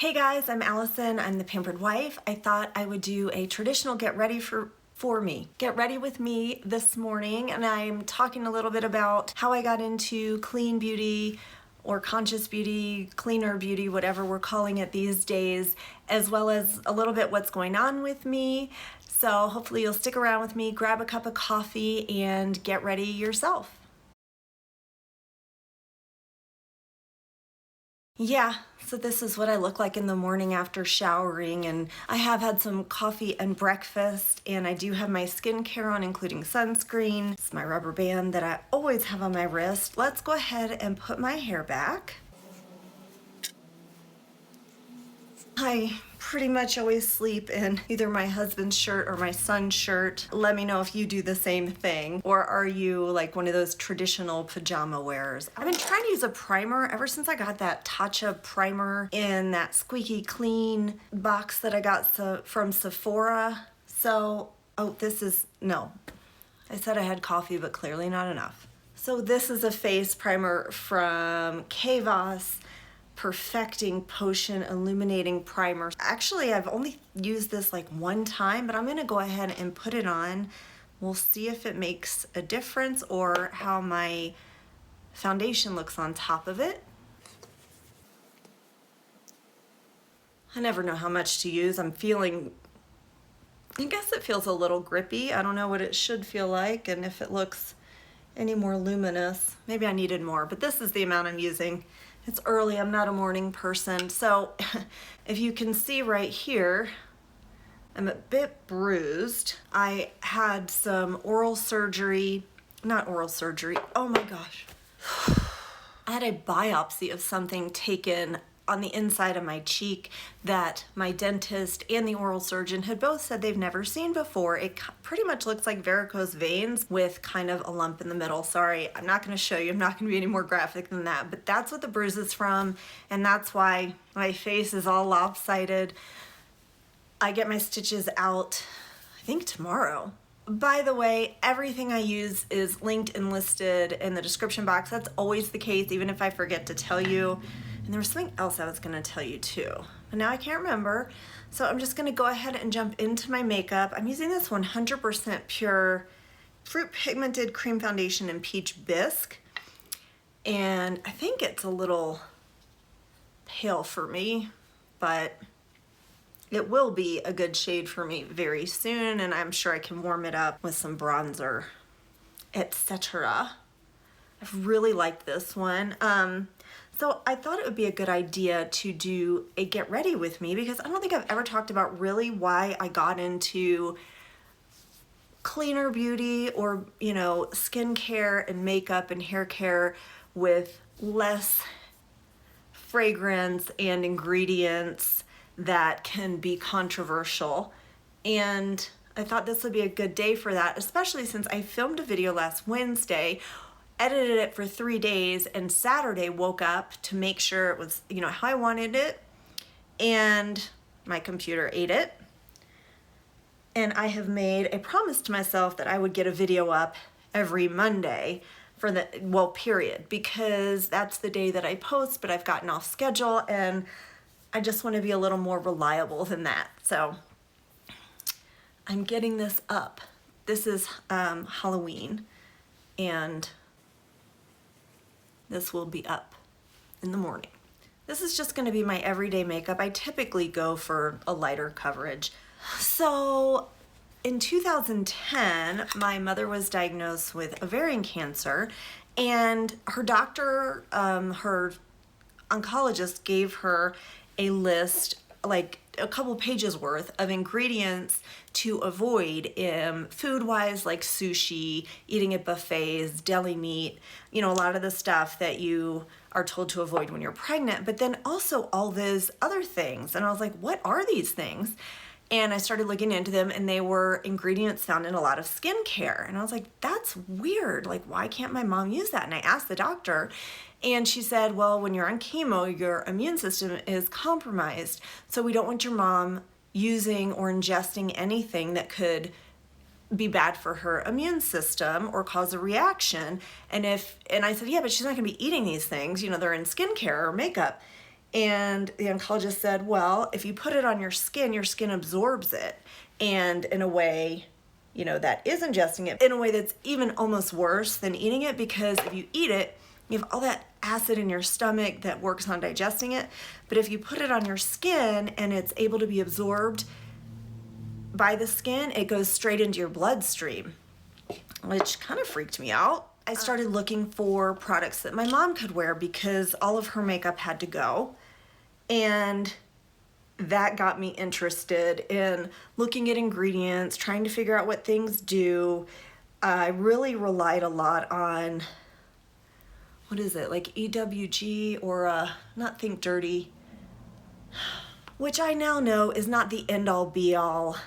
Hey guys, I'm Allison. I'm the Pampered Wife. I thought I would do a traditional get ready get ready with me this morning, and I'm talking a little bit about how I got into clean beauty or conscious beauty, cleaner beauty, whatever we're calling it these days, as well as a little bit what's going on with me. So hopefully you'll stick around with me, grab a cup of coffee, and get ready yourself. Yeah, so this is what I look like in the morning after showering, and I have had some coffee and breakfast, and I do have my skincare on, including sunscreen. It's my rubber band that I always have on my wrist. Let's go ahead and put my hair back. I pretty much always sleep in either my husband's shirt or my son's shirt. Let me know if you do the same thing, or are you like one of those traditional pajama wearers? I've been trying to use a primer ever since I got that Tatcha primer in that squeaky clean box that I got from Sephora. So, no. I said I had coffee, but clearly not enough. So this is a face primer from KVoss. Perfecting Potion Illuminating Primer. Actually, I've only used this like one time, but I'm gonna go ahead and put it on. We'll see if it makes a difference or how my foundation looks on top of it. I never know how much to use. I guess it feels a little grippy. I don't know what it should feel like and if it looks any more luminous. Maybe I needed more, but this is the amount I'm using. It's early, I'm not a morning person. So if you can see right here, I'm a bit bruised. I had some oh my gosh. I had a biopsy of something taken on the inside of my cheek that my dentist and the oral surgeon had both said they've never seen before. It pretty much looks like varicose veins with kind of a lump in the middle. Sorry, I'm not gonna show you. I'm not gonna be any more graphic than that, but that's what the bruise is from, and that's why my face is all lopsided. I get my stitches out, I think tomorrow. By the way, everything I use is linked and listed in the description box. That's always the case, even if I forget to tell you. And there was something else I was gonna tell you too, but now I can't remember. So I'm just gonna go ahead and jump into my makeup. I'm using this 100% pure Fruit Pigmented Cream Foundation in Peach Bisque. And I think it's a little pale for me, but it will be a good shade for me very soon, and I'm sure I can warm it up with some bronzer, etc. I've really liked this one. So I thought it would be a good idea to do a get ready with me, because I don't think I've ever talked about really why I got into cleaner beauty or, skincare and makeup and hair care with less fragrance and ingredients that can be controversial. And I thought this would be a good day for that, especially since I filmed a video last Wednesday, edited it for 3 days, and Saturday woke up to make sure it was, how I wanted it, and my computer ate it. And I have made a promise to myself that I would get a video up every Monday for period, because that's the day that I post, but I've gotten off schedule and I just want to be a little more reliable than that. So I'm getting this up. This is Halloween, and this will be up in the morning. This is just going to be my everyday makeup. I typically go for a lighter coverage. So in 2010, my mother was diagnosed with ovarian cancer, and her doctor, her oncologist, gave her a list, like a couple pages worth of ingredients to avoid food-wise, like sushi, eating at buffets, deli meat, a lot of the stuff that you are told to avoid when you're pregnant, but then also all those other things. And I was like, what are these things? And I started looking into them, and they were ingredients found in a lot of skincare. And I was like, that's weird. Like, why can't my mom use that? And I asked the doctor, and she said, well, when you're on chemo, your immune system is compromised. So we don't want your mom using or ingesting anything that could be bad for her immune system or cause a reaction. And I said, yeah, but she's not gonna be eating these things, they're in skincare or makeup. And the oncologist said, well, if you put it on your skin absorbs it. And in a way, you know, that is ingesting it in a way that's even almost worse than eating it, because if you eat it, you have all that acid in your stomach that works on digesting it. But if you put it on your skin and it's able to be absorbed by the skin, it goes straight into your bloodstream, which kind of freaked me out. I started looking for products that my mom could wear because all of her makeup had to go. And that got me interested in looking at ingredients, trying to figure out what things do. I really relied a lot on, what is it, like EWG or not Think Dirty, which I now know is not the end-all be-all.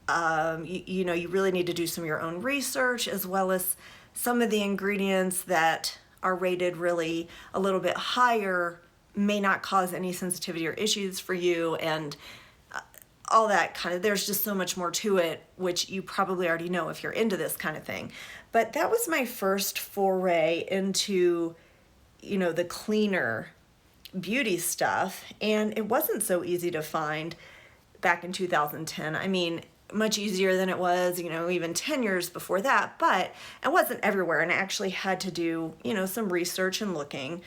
You know, you really need to do some of your own research, as well as some of the ingredients that are rated really a little bit higher may not cause any sensitivity or issues for you, and all that kind of, there's just so much more to it, which you probably already know if you're into this kind of thing. But that was my first foray into, you know, the cleaner beauty stuff, and it wasn't so easy to find back in 2010. I mean, much easier than it was, you know, even 10 years before that, but it wasn't everywhere, and I actually had to do, you know, some research and looking.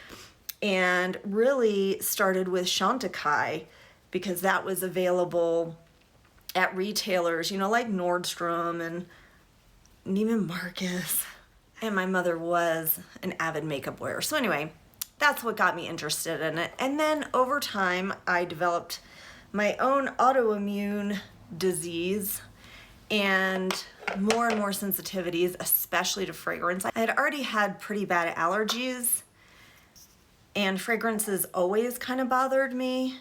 And really started with Chantecaille because that was available at retailers, you know, like Nordstrom and Neiman Marcus. And my mother was an avid makeup wearer. So anyway, that's what got me interested in it. And then over time, I developed my own autoimmune disease and more sensitivities, especially to fragrance. I had already had pretty bad allergies, and fragrances always kind of bothered me.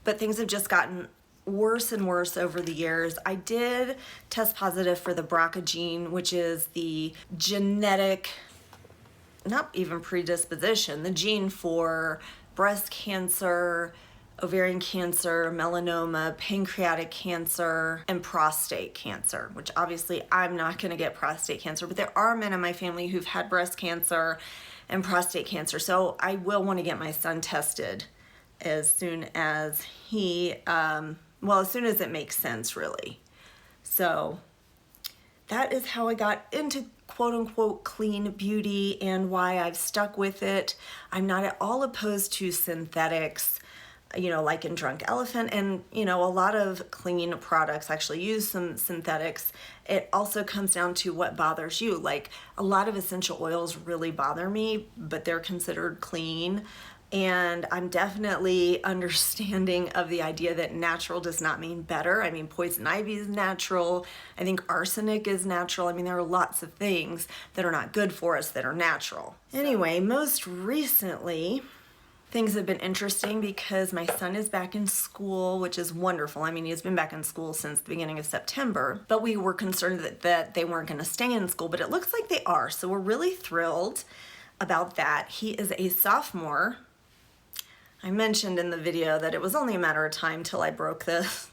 But things have just gotten worse and worse over the years. I did test positive for the BRCA gene, which is the genetic, not even predisposition, the gene for breast cancer, ovarian cancer, melanoma, pancreatic cancer, and prostate cancer, which obviously I'm not gonna get prostate cancer, but there are men in my family who've had breast cancer and prostate cancer. So I will wanna get my son tested as soon as as soon as it makes sense, really. So that is how I got into quote unquote clean beauty and why I've stuck with it. I'm not at all opposed to synthetics, you know, like in Drunk Elephant, and you know, a lot of clean products actually use some synthetics. It also comes down to what bothers you. Like a lot of essential oils really bother me, but they're considered clean. And I'm definitely understanding of the idea that natural does not mean better. I mean, poison ivy is natural. I think arsenic is natural. I mean, there are lots of things that are not good for us that are natural. Anyway, most recently, things have been interesting because my son is back in school, which is wonderful. I mean, he's been back in school since the beginning of September, but we were concerned that they weren't going to stay in school, but it looks like they are. So we're really thrilled about that. He is a sophomore. I mentioned in the video that it was only a matter of time till I broke this.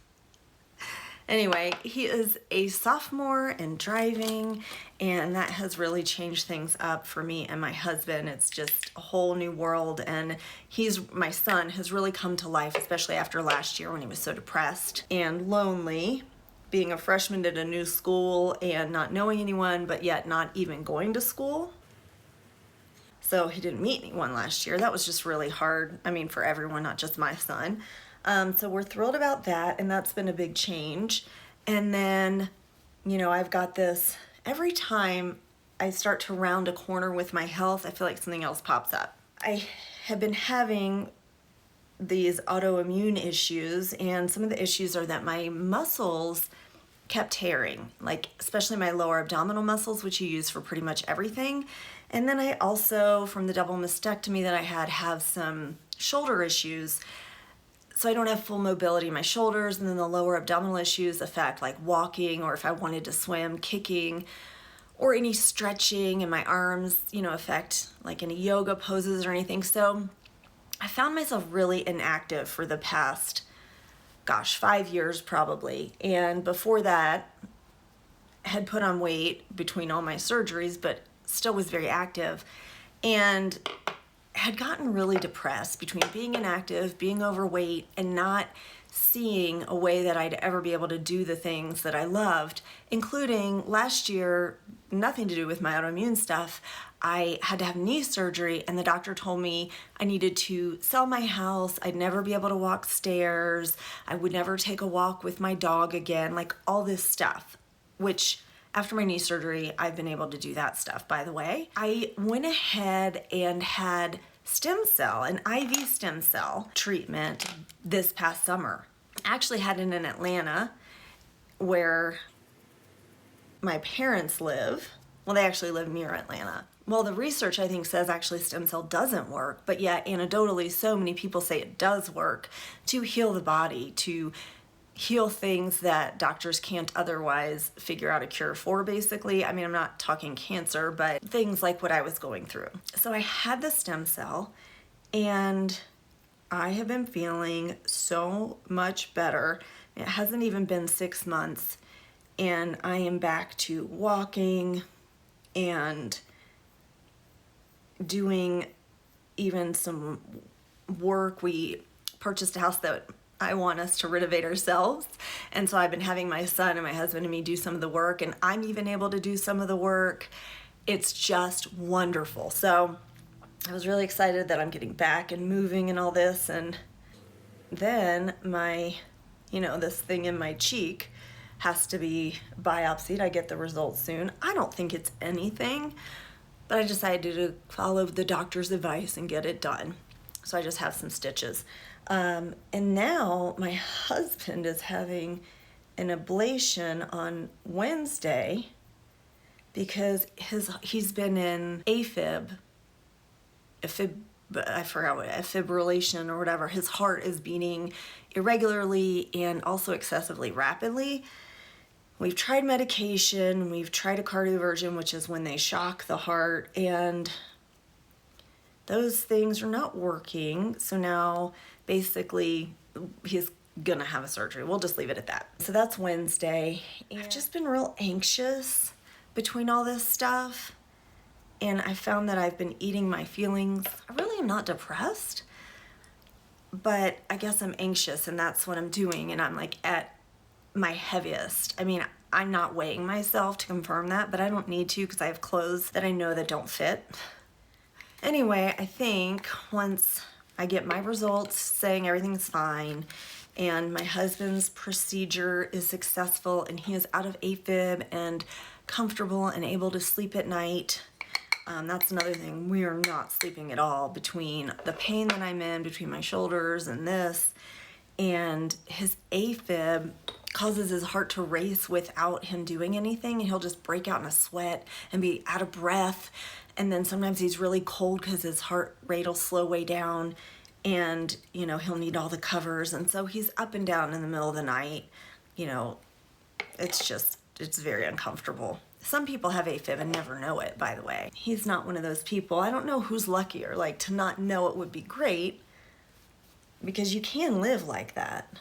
Anyway, he is a sophomore and driving, and that has really changed things up for me and my husband. It's just a whole new world, and my son has really come to life, especially after last year when he was so depressed and lonely, being a freshman at a new school and not knowing anyone, but yet not even going to school. So he didn't meet anyone last year. That was just really hard. I mean, for everyone, not just my son. So we're thrilled about that, and that's been a big change. And then, you know, I've got this, every time I start to round a corner with my health, I feel like something else pops up. I have been having these autoimmune issues, and some of the issues are that my muscles kept tearing, like especially my lower abdominal muscles, which you use for pretty much everything. And then I also, from the double mastectomy that I had, have some shoulder issues. So I don't have full mobility in my shoulders, and then the lower abdominal issues affect like walking, or if I wanted to swim, kicking, or any stretching, and my arms, you know, affect like any yoga poses or anything. So I found myself really inactive for the past, 5 years probably. And before that, had put on weight between all my surgeries, but still was very active, and had gotten really depressed between being inactive, being overweight, and not seeing a way that I'd ever be able to do the things that I loved, including last year, nothing to do with my autoimmune stuff. I had to have knee surgery, and the doctor told me I needed to sell my house. I'd never be able to walk stairs. I would never take a walk with my dog again, like all this stuff, which after my knee surgery, I've been able to do that stuff, by the way. I went ahead and had an IV stem cell treatment this past summer. I actually had it in Atlanta, where my parents live. Well, they actually live near Atlanta. Well, the research, I think, says actually stem cell doesn't work, but yet anecdotally, so many people say it does work to heal the body, to heal things that doctors can't otherwise figure out a cure for, basically. I mean, I'm not talking cancer, but things like what I was going through. So I had the stem cell, and I have been feeling so much better. It hasn't even been 6 months, and I am back to walking and doing even some work. We purchased a house that I want us to renovate ourselves, and so I've been having my son and my husband and me do some of the work, and I'm even able to do some of the work. It's just wonderful. So I was really excited that I'm getting back and moving and all this, and then my, this thing in my cheek has to be biopsied. I get the results soon. I don't think it's anything, but I decided to follow the doctor's advice and get it done. So I just have some stitches. And now my husband is having an ablation on Wednesday because he's been in I forgot what, fibrillation or whatever. His heart is beating irregularly and also excessively rapidly. We've tried medication, we've tried a cardioversion, which is when they shock the heart, and those things are not working. So now basically he's gonna have a surgery. We'll just leave it at that. So that's Wednesday. I've just been real anxious between all this stuff, and I found that I've been eating my feelings. I really am not depressed, but I guess I'm anxious, and that's what I'm doing, and I'm like at my heaviest. I mean, I'm not weighing myself to confirm that, but I don't need to because I have clothes that I know that don't fit. Anyway, I think once I get my results saying everything's fine and my husband's procedure is successful and he is out of AFib and comfortable and able to sleep at night, that's another thing. We are not sleeping at all between the pain that I'm in between my shoulders and this, and his AFib causes his heart to race without him doing anything, and he'll just break out in a sweat and be out of breath, and then sometimes he's really cold because his heart rate will slow way down, and he'll need all the covers, and so he's up and down in the middle of the night. It's very uncomfortable. Some people have AFib and never know it, by the way. He's not one of those people. I don't know who's luckier, like to not know it would be great, because you can live like that.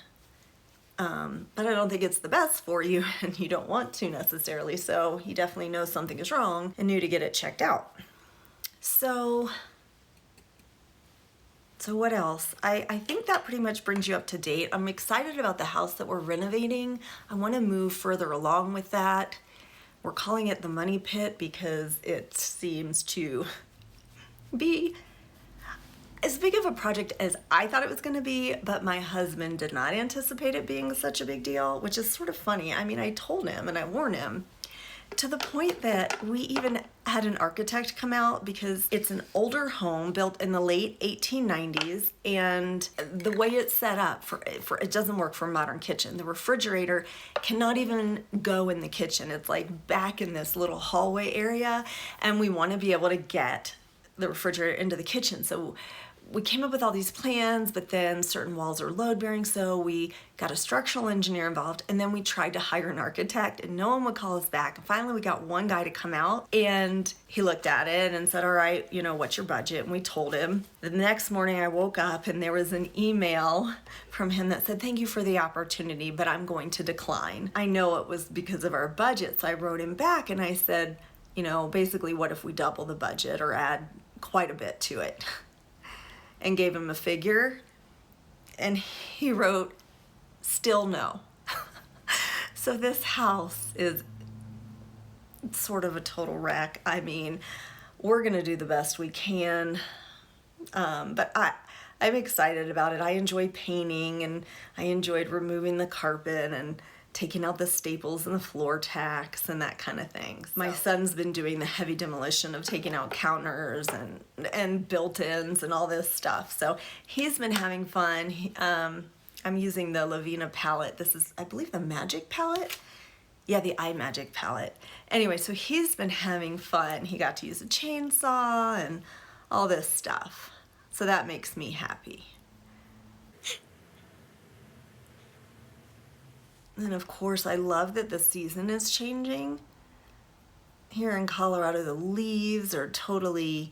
But I don't think it's the best for you, and you don't want to necessarily. So he definitely knows something is wrong and knew to get it checked out. So what else? I think that pretty much brings you up to date. I'm excited about the house that we're renovating. I want to move further along with that. We're calling it the Money Pit because it seems to be as big of a project as I thought it was going to be, but my husband did not anticipate it being such a big deal, which is sort of funny. I mean, I told him and I warned him, to the point that we even had an architect come out because it's an older home built in the late 1890s, and the way it's set up for it doesn't work for a modern kitchen. The refrigerator cannot even go in the kitchen. It's like back in this little hallway area, and we want to be able to get the refrigerator into the kitchen. So we came up with all these plans, but then certain walls are load bearing, so we got a structural engineer involved, and then we tried to hire an architect and no one would call us back. And finally we got one guy to come out and he looked at it and said, all right, you know, what's your budget? And we told him. The next morning I woke up and there was an email from him that said, thank you for the opportunity, but I'm going to decline. I know it was because of our budget, so I wrote him back and I said, you know, basically, what if we double the budget or add quite a bit to it? And gave him a figure, and he wrote, still no. So this house is sort of a total wreck. I mean, we're gonna do the best we can, but I'm excited about it. I enjoy painting, and I enjoyed removing the carpet and taking out the staples and the floor tacks and that kind of thing. My son's been doing the heavy demolition of taking out counters and built-ins and all this stuff. So he's been having fun. I'm using the Lovinah palette. This is, I believe, the Magic palette. Yeah, the iMagic palette. Anyway, so he's been having fun. He got to use a chainsaw and all this stuff. So that makes me happy. And of course, I love that the season is changing. Here in Colorado, the leaves are totally,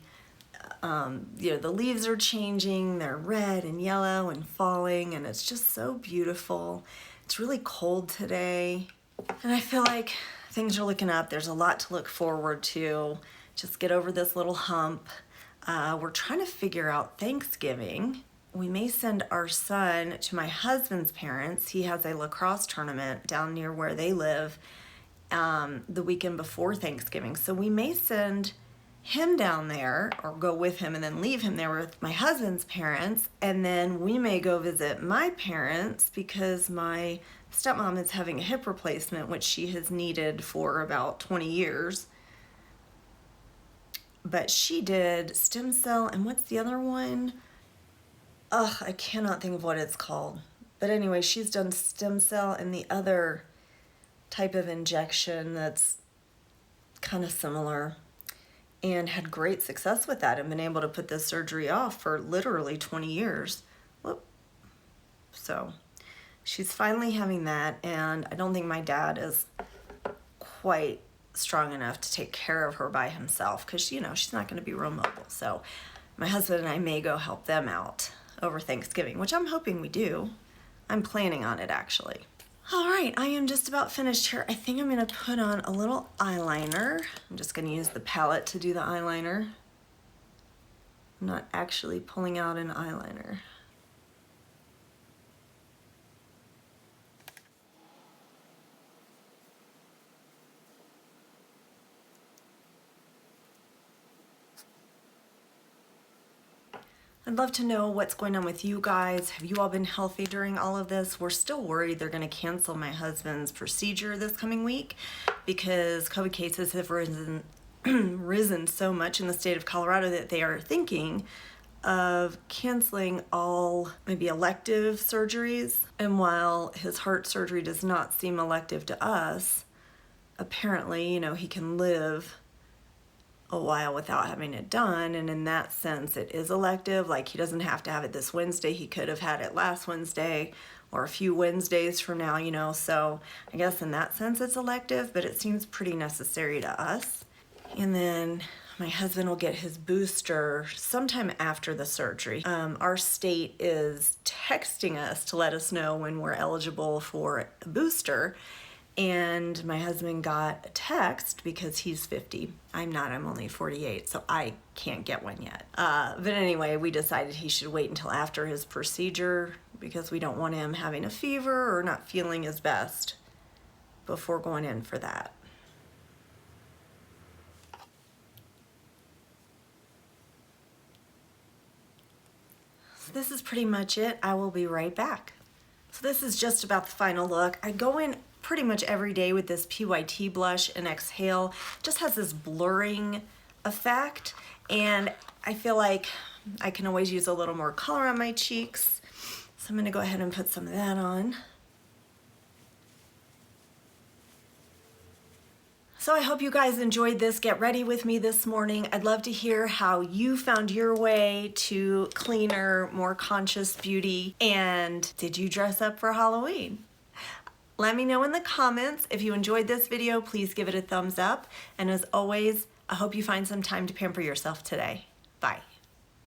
you know, the leaves are changing. They're red and yellow and falling, and it's just so beautiful. It's really cold today, and I feel like things are looking up. There's a lot to look forward to. Just get over this little hump. We're trying to figure out Thanksgiving. We may send our son to my husband's parents. He has a lacrosse tournament down near where they live the weekend before Thanksgiving. So we may send him down there or go with him and then leave him there with my husband's parents. And then we may go visit my parents because my stepmom is having a hip replacement, which she has needed for about 20 years. But she did stem cell, and what's the other one? Ugh, I cannot think of what it's called. But anyway, she's done stem cell and the other type of injection that's kind of similar, and had great success with that and been able to put this surgery off for literally 20 years. Whoop. So she's finally having that, and I don't think my dad is quite strong enough to take care of her by himself because, you know, she's not going to be real mobile. So my husband and I may go help them out over Thanksgiving, which I'm hoping we do. I'm planning on it, actually. All right, I am just about finished here. I think I'm gonna put on a little eyeliner. I'm just gonna use the palette to do the eyeliner. I'm not actually pulling out an eyeliner. I'd love to know what's going on with you guys. Have you all been healthy during all of this? We're still worried they're going to cancel my husband's procedure this coming week because COVID cases have risen so much in the state of Colorado that they are thinking of canceling all maybe elective surgeries. And while his heart surgery does not seem elective to us, apparently, you know, he can live a while without having it done, and in that sense it is elective. Like, he doesn't have to have it this Wednesday. He could have had it last Wednesday or a few Wednesdays from now, you know, so I guess in that sense it's elective, but it seems pretty necessary to us. And then my husband will get his booster sometime after the surgery. Our state is texting us to let us know when we're eligible for a booster. And my husband got a text because he's 50. I'm not, I'm only 48, so I can't get one yet. But anyway, we decided he should wait until after his procedure because we don't want him having a fever or not feeling his best before going in for that. So this is pretty much it. I will be right back. So this is just about the final look. I go in pretty much every day with this PYT blush and Exhale. It just has this blurring effect, and I feel like I can always use a little more color on my cheeks. So I'm gonna go ahead and put some of that on. So I hope you guys enjoyed this Get Ready with me this morning. I'd love to hear how you found your way to cleaner, more conscious beauty. And did you dress up for Halloween? Let me know in the comments. If you enjoyed this video, please give it a thumbs up. And as always, I hope you find some time to pamper yourself today. Bye.